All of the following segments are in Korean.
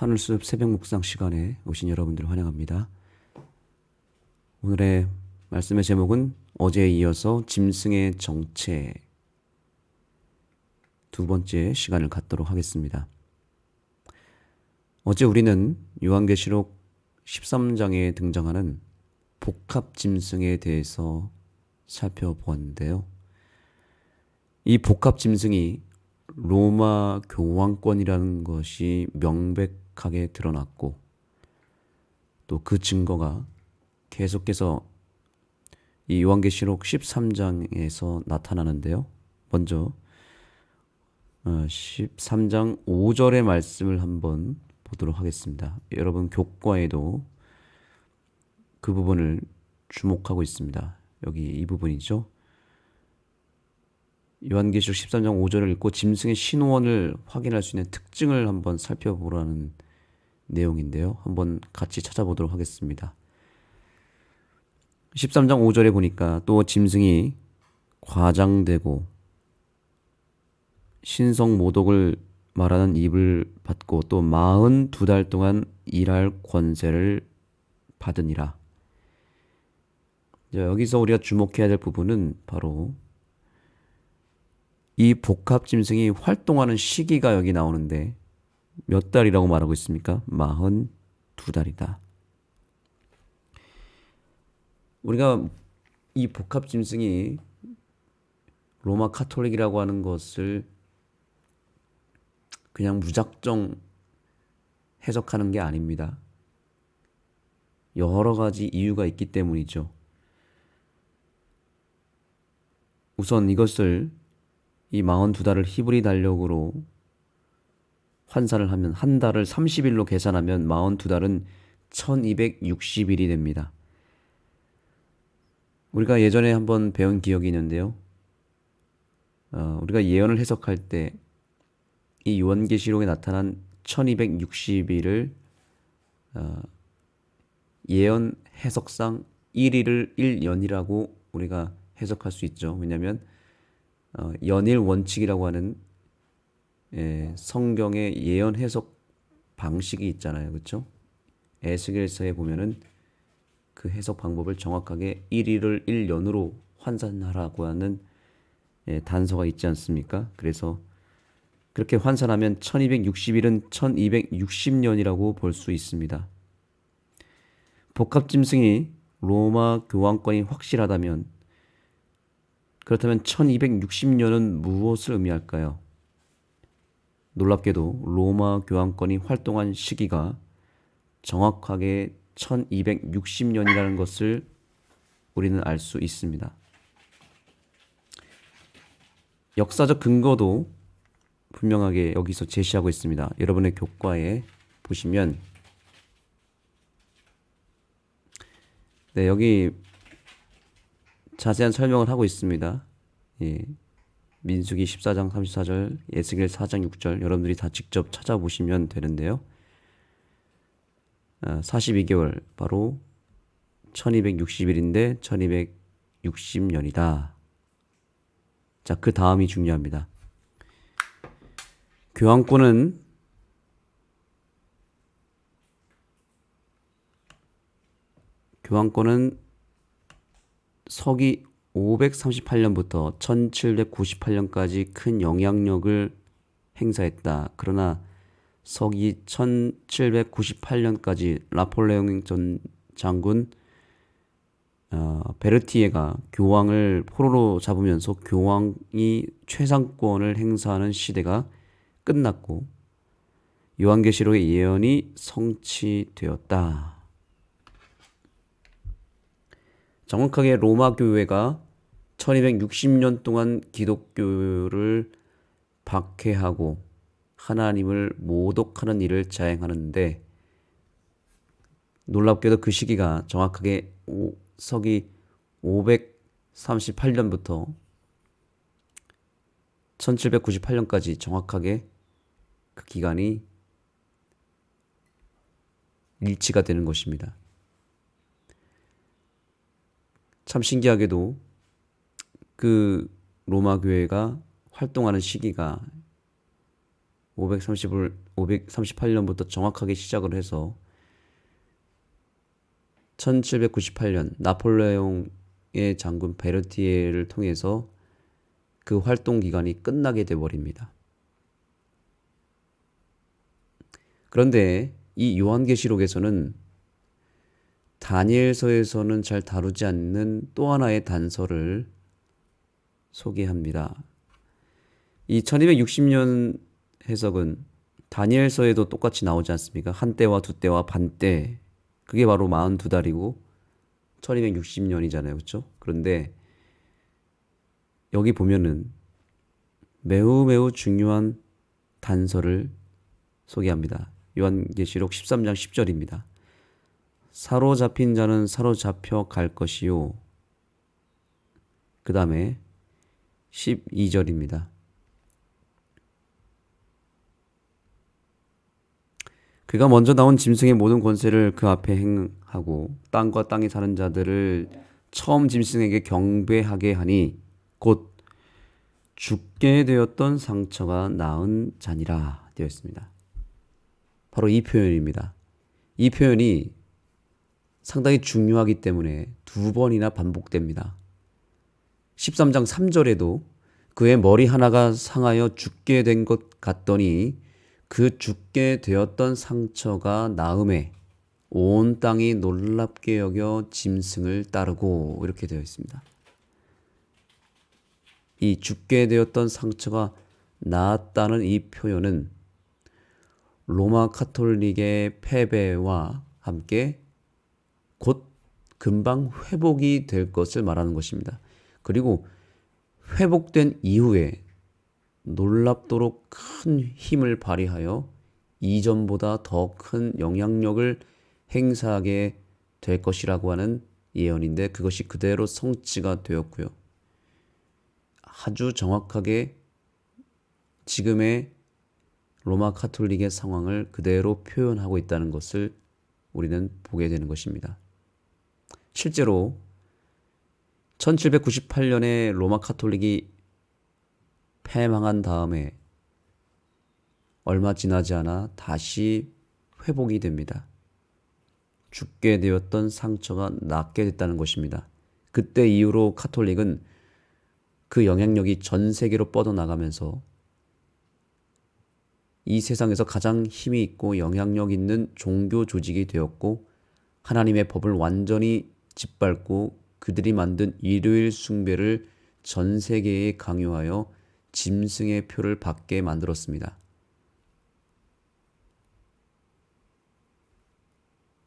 하늘숲 새벽 묵상 시간에 오신 여러분들 환영합니다. 오늘의 말씀의 제목은 어제에 이어서 짐승의 정체 두 번째 시간을 갖도록 하겠습니다. 어제 우리는 요한계시록 13장에 등장하는 복합 짐승에 대해서 살펴보았는데요. 이 복합 짐승이 로마 교황권이라는 것이 명백하게 드러났고, 또 그 증거가 계속해서 이 요한계시록 13장에서 나타나는데요. 먼저 13장 5절의 말씀을 한번 보도록 하겠습니다. 여러분 교과에도 그 부분을 주목하고 있습니다. 여기 이 부분이죠. 요한계시록 13장 5절을 읽고 짐승의 신원을 확인할 수 있는 특징을 한번 살펴보라는 내용인데요. 한번 같이 찾아보도록 하겠습니다. 13장 5절에 보니까 또 짐승이 과장되고 신성 모독을 말하는 입을 받고 또 42달 동안 일할 권세를 받으니라. 여기서 우리가 주목해야 될 부분은 바로 이 복합 짐승이 활동하는 시기가 여기 나오는데 몇 달이라고 말하고 있습니까? 42달이다. 우리가 이 복합 짐승이 로마 카톨릭이라고 하는 것을 그냥 무작정 해석하는 게 아닙니다. 여러 가지 이유가 있기 때문이죠. 우선 이것을 이 42달을 히브리 달력으로 환산을 하면 한 달을 30일로 계산하면 42달은 1260일이 됩니다. 우리가 예전에 한번 배운 기억이 있는데요. 우리가 예언을 해석할 때 이 요한계시록에 나타난 1260일을 예언 해석상 1일을 1년이라고 우리가 해석할 수 있죠. 왜냐하면 연일 원칙이라고 하는 성경의 예언 해석 방식이 있잖아요. 그렇죠? 에스겔서에 보면은 그 해석 방법을 정확하게 1일을 1년으로 환산하라고 하는 단서가 있지 않습니까? 그래서 그렇게 환산하면 1260일은 1260년이라고 볼 수 있습니다. 복합 짐승이 로마 교황권이 확실하다면, 그렇다면 1260년은 무엇을 의미할까요? 놀랍게도 로마 교황권이 활동한 시기가 정확하게 1260년이라는 것을 우리는 알 수 있습니다. 역사적 근거도 분명하게 여기서 제시하고 있습니다. 여러분의 교과에 보시면 여기 자세한 설명을 하고 있습니다. 민수기 14장 34절, 에스겔 4장 6절 여러분들이 다 직접 찾아보시면 되는데요. 42개월 바로 1260일인데 1260년이다. 자, 그 다음이 중요합니다. 교황권은 서기 538년부터 1798년까지 큰 영향력을 행사했다. 그러나 서기 1798년까지 나폴레옹 전 장군 베르티에가 교황을 포로로 잡으면서 교황이 최상권을 행사하는 시대가 끝났고 요한계시록의 예언이 성취되었다. 정확하게 로마 교회가 1260년 동안 기독교를 박해하고 하나님을 모독하는 일을 자행하는데, 놀랍게도 그 시기가 정확하게 서기 538년부터 1798년까지 정확하게 그 기간이 일치가 되는 것입니다. 참 신기하게도 그 로마 교회가 활동하는 시기가 538년부터 정확하게 시작을 해서 1798년 나폴레옹의 장군 베르티에를 통해서 그 활동 기간이 끝나게 돼버립니다. 그런데 이 요한계시록에서는 다니엘서에서는 잘 다루지 않는 또 하나의 단서를 소개합니다. 이 1260년 해석은 다니엘서에도 똑같이 나오지 않습니까? 한때와 두때와 반때, 그게 바로 42달이고 1260년이잖아요. 그렇죠? 그런데 여기 보면은 매우 중요한 단서를 소개합니다. 요한계시록 13장 10절입니다. 사로잡힌 자는 사로잡혀 갈 것이요. 그 다음에 12절입니다. 그가 먼저 나온 짐승의 모든 권세를 그 앞에 행하고 땅과 땅에 사는 자들을 처음 짐승에게 경배하게 하니 곧 죽게 되었던 상처가 나은 자니라 되어 있습니다. 바로 이 표현입니다. 이 표현이 상당히 중요하기 때문에 두 번이나 반복됩니다. 13장 3절에도 그의 머리 하나가 상하여 죽게 된 것 같더니 그 죽게 되었던 상처가 나음에 온 땅이 놀랍게 여겨 짐승을 따르고 이렇게 되어 있습니다. 이 죽게 되었던 상처가 나았다는 이 표현은 로마 카톨릭의 패배와 함께 곧 금방 회복이 될 것을 말하는 것입니다. 그리고 회복된 이후에 놀랍도록 큰 힘을 발휘하여 이전보다 더 큰 영향력을 행사하게 될 것이라고 하는 예언인데 그것이 그대로 성취가 되었고요. 아주 정확하게 지금의 로마 카톨릭의 상황을 그대로 표현하고 있다는 것을 우리는 보게 되는 것입니다. 실제로 1798년에 로마 카톨릭이 패망한 다음에 얼마 지나지 않아 다시 회복이 됩니다. 죽게 되었던 상처가 낫게 됐다는 것입니다. 그때 이후로 카톨릭은 그 영향력이 전 세계로 뻗어나가면서 이 세상에서 가장 힘이 있고 영향력 있는 종교 조직이 되었고 하나님의 법을 완전히 짓밟고 그들이 만든 일요일 숭배를 전 세계에 강요하여 짐승의 표를 받게 만들었습니다.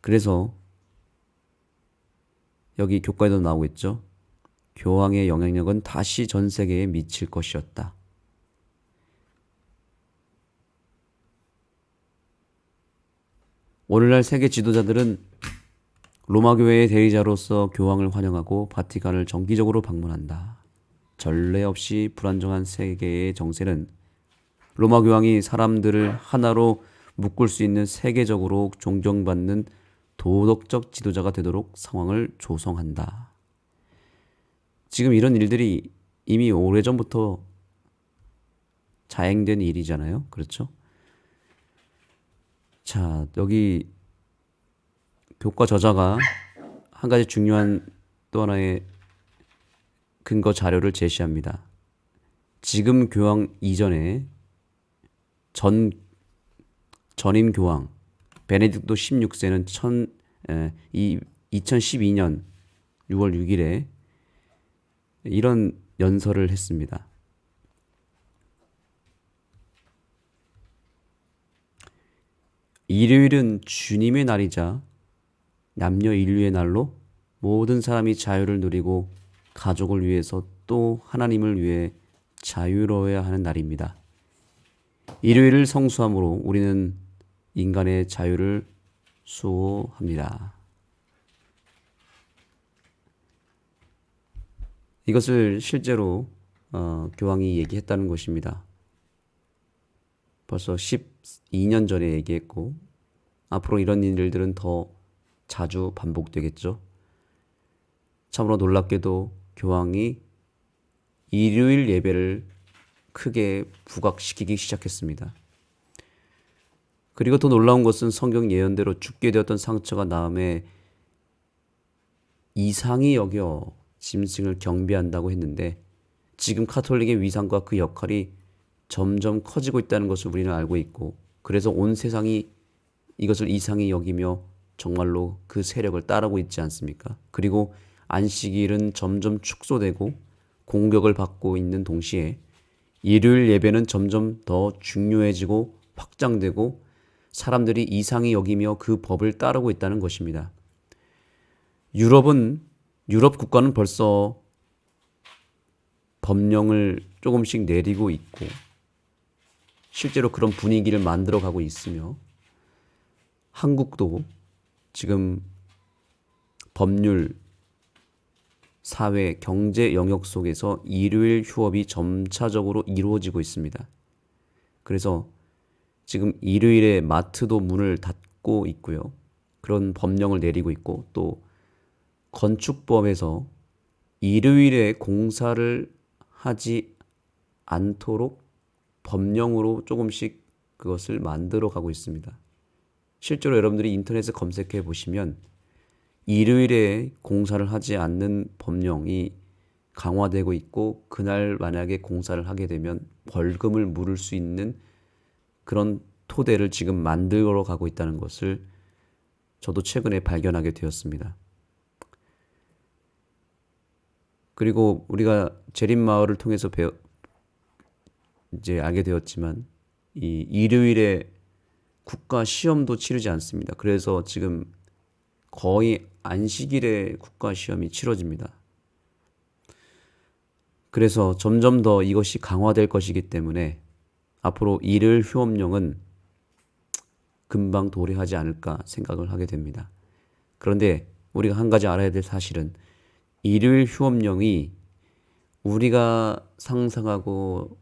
그래서 여기 교과에도 나오고 있죠. 교황의 영향력은 다시 전 세계에 미칠 것이었다. 오늘날 세계 지도자들은 로마 교회의 대리자로서 교황을 환영하고 바티칸을 정기적으로 방문한다. 전례 없이 불안정한 세계의 정세는 로마 교황이 사람들을 하나로 묶을 수 있는 세계적으로 존경받는 도덕적 지도자가 되도록 상황을 조성한다. 지금 이런 일들이 이미 오래전부터 자행된 일이잖아요. 그렇죠? 자, 여기 교과 저자가 한 가지 중요한 또 하나의 근거 자료를 제시합니다. 지금 교황 이전에 전임 교황 베네딕토 16세는 2012년 6월 6일에 이런 연설을 했습니다. 일요일은 주님의 날이자 남녀 인류의 날로 모든 사람이 자유를 누리고 가족을 위해서 또 하나님을 위해 자유로워야 하는 날입니다. 일요일을 성수함으로 우리는 인간의 자유를 수호합니다. 이것을 실제로 교황이 얘기했다는 것입니다. 벌써 12년 전에 얘기했고 앞으로 이런 일들은 더 자주 반복되겠죠. 참으로 놀랍게도 교황이 일요일 예배를 크게 부각시키기 시작했습니다. 그리고 더 놀라운 것은 성경 예언대로 죽게 되었던 상처가 나음에 이상히 여겨 짐승을 경배한다고 했는데 지금 카톨릭의 위상과 그 역할이 점점 커지고 있다는 것을 우리는 알고 있고 그래서 온 세상이 이것을 이상히 여기며 정말로 그 세력을 따르고 있지 않습니까? 그리고 안식일은 점점 축소되고 공격을 받고 있는 동시에 일요일 예배는 점점 더 중요해지고 확장되고 사람들이 이상히 여기며 그 법을 따르고 있다는 것입니다. 유럽 국가는 벌써 법령을 조금씩 내리고 있고 실제로 그런 분위기를 만들어 가고 있으며 한국도 지금 법률, 사회, 경제 영역 속에서 일요일 휴업이 점차적으로 이루어지고 있습니다. 그래서 지금 일요일에 마트도 문을 닫고 있고요. 그런 법령을 내리고 있고 또 건축법에서 일요일에 공사를 하지 않도록 법령으로 조금씩 그것을 만들어 가고 있습니다. 실제로 여러분들이 인터넷에 검색해 보시면 일요일에 공사를 하지 않는 법령이 강화되고 있고 그날 만약에 공사를 하게 되면 벌금을 물을 수 있는 그런 토대를 지금 만들어 가고 있다는 것을 저도 최근에 발견하게 되었습니다. 그리고 우리가 재림마을을 통해서 이제 알게 되었지만 이 일요일에 국가 시험도 치르지 않습니다. 그래서 지금 거의 안식일에 국가 시험이 치러집니다. 그래서 점점 더 이것이 강화될 것이기 때문에 앞으로 일요일 휴업령은 금방 도래하지 않을까 생각을 하게 됩니다. 그런데 우리가 한 가지 알아야 될 사실은 일요일 휴업령이 우리가 상상하고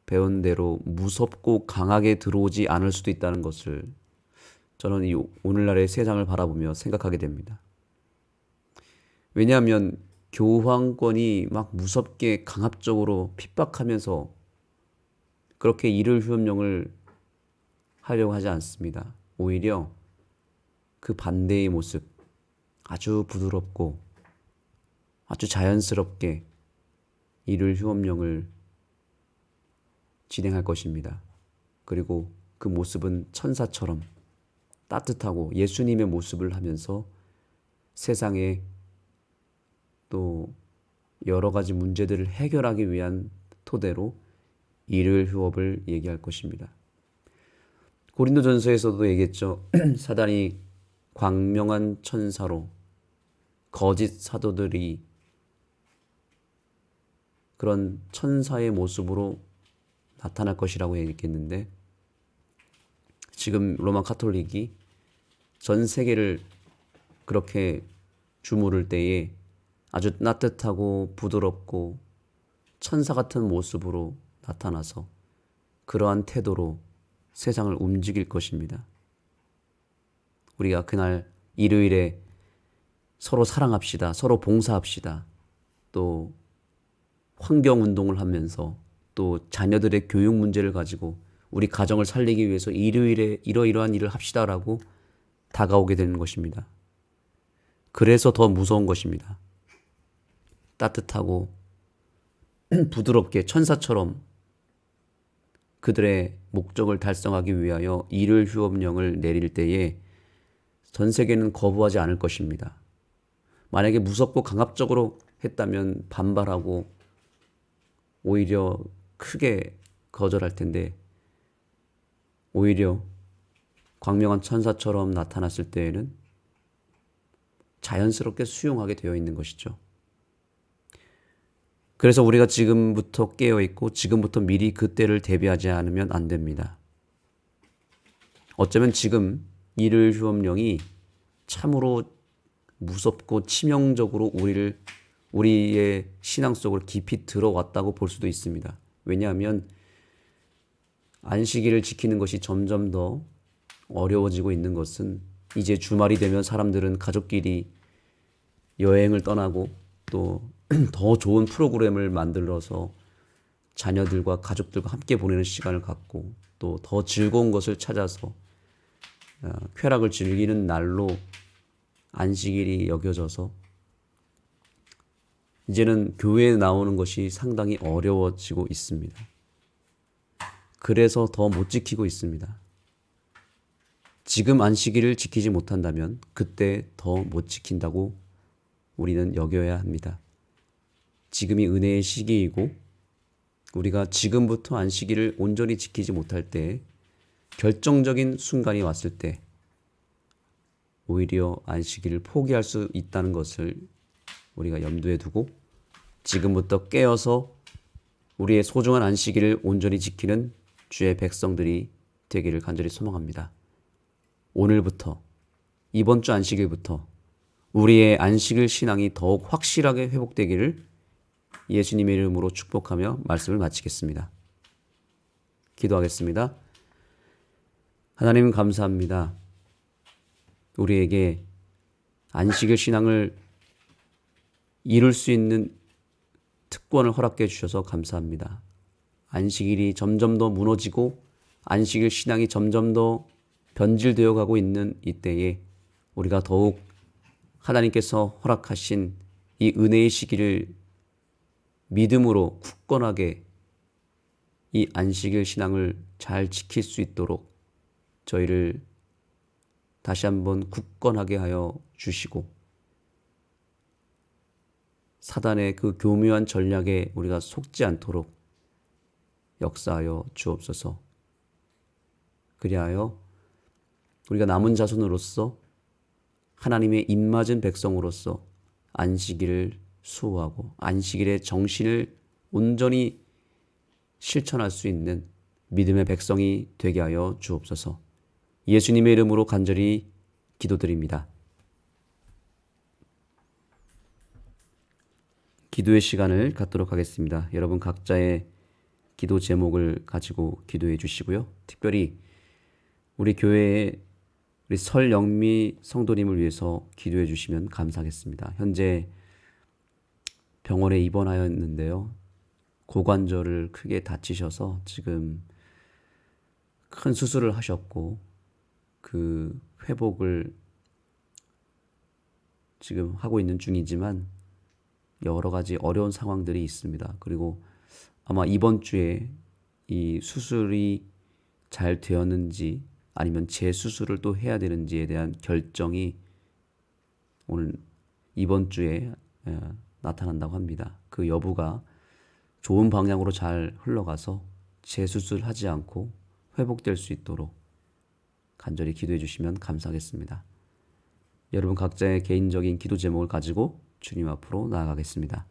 배운 대로 무섭고 강하게 들어오지 않을 수도 있다는 것을 저는 이 오늘날의 세상을 바라보며 생각하게 됩니다. 왜냐하면 교황권이 막 무섭게 강압적으로 핍박하면서 그렇게 일요일 휴업령을 하려고 하지 않습니다. 오히려 그 반대의 모습, 아주 부드럽고 아주 자연스럽게 일요일 휴업령을 진행할 것입니다. 그리고 그 모습은 천사처럼 따뜻하고 예수님의 모습을 하면서 세상에 또 여러 가지 문제들을 해결하기 위한 토대로 일요일 휴업을 얘기할 것입니다. 고린도전서에서도 얘기했죠. 사단이 광명한 천사로 거짓 사도들이 그런 천사의 모습으로 나타날 것이라고 얘기했는데 지금 로마 카톨릭이 전 세계를 그렇게 주무를 때에 아주 따뜻하고 부드럽고 천사 같은 모습으로 나타나서 그러한 태도로 세상을 움직일 것입니다. 우리가 그날 일요일에 서로 사랑합시다. 서로 봉사합시다. 또 환경운동을 하면서 또 자녀들의 교육 문제를 가지고 우리 가정을 살리기 위해서 일요일에 이러이러한 일을 합시다라고 다가오게 되는 것입니다. 그래서 더 무서운 것입니다. 따뜻하고 부드럽게 천사처럼 그들의 목적을 달성하기 위하여 일요일 휴업령을 내릴 때에 전 세계는 거부하지 않을 것입니다. 만약에 무섭고 강압적으로 했다면 반발하고 오히려 크게 거절할 텐데 오히려 광명한 천사처럼 나타났을 때에는 자연스럽게 수용하게 되어 있는 것이죠. 그래서 우리가 지금부터 깨어있고 지금부터 미리 그때를 대비하지 않으면 안 됩니다. 어쩌면 지금 일요일 휴업령이 참으로 무섭고 치명적으로 우리의 신앙 속으로 깊이 들어왔다고 볼 수도 있습니다. 왜냐하면 안식일을 지키는 것이 점점 더 어려워지고 있는 것은 이제 주말이 되면 사람들은 가족끼리 여행을 떠나고 또 더 좋은 프로그램을 만들어서 자녀들과 가족들과 함께 보내는 시간을 갖고 또 더 즐거운 것을 찾아서 쾌락을 즐기는 날로 안식일이 여겨져서 이제는 교회에 나오는 것이 상당히 어려워지고 있습니다. 그래서 더 못 지키고 있습니다. 지금 안식일을 지키지 못한다면 그때 더 못 지킨다고 우리는 여겨야 합니다. 지금이 은혜의 시기이고 우리가 지금부터 안식일을 온전히 지키지 못할 때 결정적인 순간이 왔을 때 오히려 안식일을 포기할 수 있다는 것을 우리가 염두에 두고 지금부터 깨어서 우리의 소중한 안식일을 온전히 지키는 주의 백성들이 되기를 간절히 소망합니다. 오늘부터 이번 주 안식일부터 우리의 안식일 신앙이 더욱 확실하게 회복되기를 예수님의 이름으로 축복하며 말씀을 마치겠습니다. 기도하겠습니다. 하나님 감사합니다. 우리에게 안식일 신앙을 이룰 수 있는 특권을 허락해 주셔서 감사합니다. 안식일이 점점 더 무너지고 안식일 신앙이 점점 더 변질되어 가고 있는 이때에 우리가 더욱 하나님께서 허락하신 이 은혜의 시기를 믿음으로 굳건하게 이 안식일 신앙을 잘 지킬 수 있도록 저희를 다시 한번 굳건하게 하여 주시고 사단의 그 교묘한 전략에 우리가 속지 않도록 역사하여 주옵소서. 그리하여 우리가 남은 자손으로서 하나님의 입맞은 백성으로서 안식일을 수호하고 안식일의 정신을 온전히 실천할 수 있는 믿음의 백성이 되게 하여 주옵소서. 예수님의 이름으로 간절히 기도드립니다. 기도의 시간을 갖도록 하겠습니다. 여러분 각자의 기도 제목을 가지고 기도해 주시고요. 특별히 우리 교회의 우리 설영미 성도님을 위해서 기도해 주시면 감사하겠습니다. 현재 병원에 입원하였는데요. 고관절을 크게 다치셔서 지금 큰 수술을 하셨고 그 회복을 지금 하고 있는 중이지만 여러 가지 어려운 상황들이 있습니다. 그리고 아마 이번 주에 이 수술이 잘 되었는지 아니면 재수술을 또 해야 되는지에 대한 결정이 오늘 이번 주에 나타난다고 합니다. 그 여부가 좋은 방향으로 잘 흘러가서 재수술하지 않고 회복될 수 있도록 간절히 기도해 주시면 감사하겠습니다. 여러분 각자의 개인적인 기도 제목을 가지고 주님 앞으로 나아가겠습니다.